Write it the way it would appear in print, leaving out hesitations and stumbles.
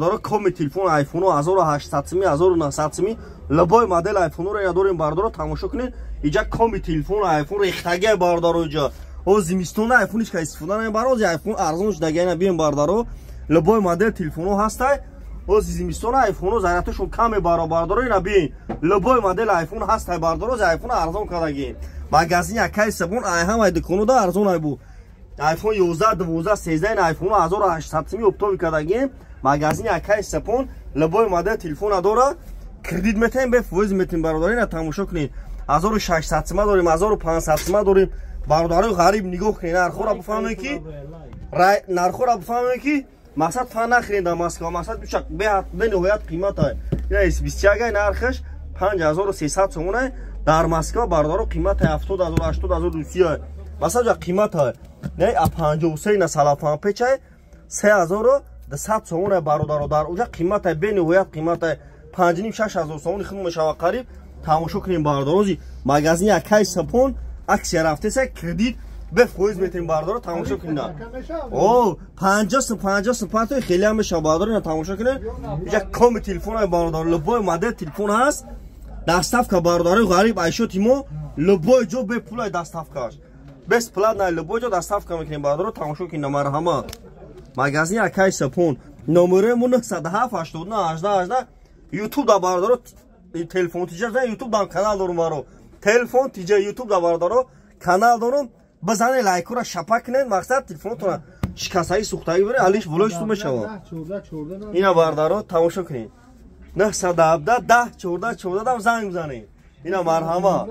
داره کمی تلفن آیفون 1800 می 1900 می لبای مدل آیفون رو یا داریم باردارو تماشا کنین. اینجا کمی تلفن آیفون ریختگی باردارو اینجا او زمستون آیفونش که استفاده نمی باروز آیفون ارزونش دگه نبیم باردارو لبای مدل تلفنو هسته او زمستون آیفونو زراتشون کمی باردارو نبین لبای مدل آیفون هسته باردارو آیفون ارزون کردگی مغازین یکی سبون ای هم دکونو دا ارزون ای بو آیفون 11 12 13 آیفون 1800 می اپتوبر کردگی مغازین یکی سپون لبای مدل تلفن داره کردیت میتین به فویز میتین برادری نه تماشا کنین 1600 ما داریم 1500 ما داریم برادری غریب نگاه کنین نرخو را بفهمین کی نرخو را بفهمین کی مقصد فن نخرین در مسکو مقصد بچک به نهایت قیمت های اینا 21 نرخش 5300 سومونه در مسکو برادری قیمت 70000 80000 روسیه مثلا قیمت های نه 53 نه سلافان پیچ 3200 سومونه برادر در اونجا قیمت به نهایت قیمت 5.5 6000 سومون خدمت شما قریب تماشا کنیم بارداروزی مغازین یکی سپون عکس رفته سه کردیت به فویز میتین باردارو تماشا کنین او 50 سپات خیلی هم شما باردارو تماشا کنین اینجا کم تلفن باردار لبای مدل تلفن هست دستاف که باردارو غریب ایشو تیمو لبای جو به پول دستاف کاش بس پلات نه لبای جو دستاف کنین باردارو تماشا کنین مرحبا مغازین یکی سپون نمره مون 907 89 18 یوتیوب دا باردارو تلفن تیجا یوتیوب دا کانال دارم بارو تلفن تیجا یوتیوب دا باردارو کانال دارم بزنه لایک رو شپک کنین مقصد تلفن تو شکستایی سوختایی بره علیش ولوش تو میشوا اینا باردارو تماشا کنین 917 10 14 14 زنگ بزنین اینا مرحبا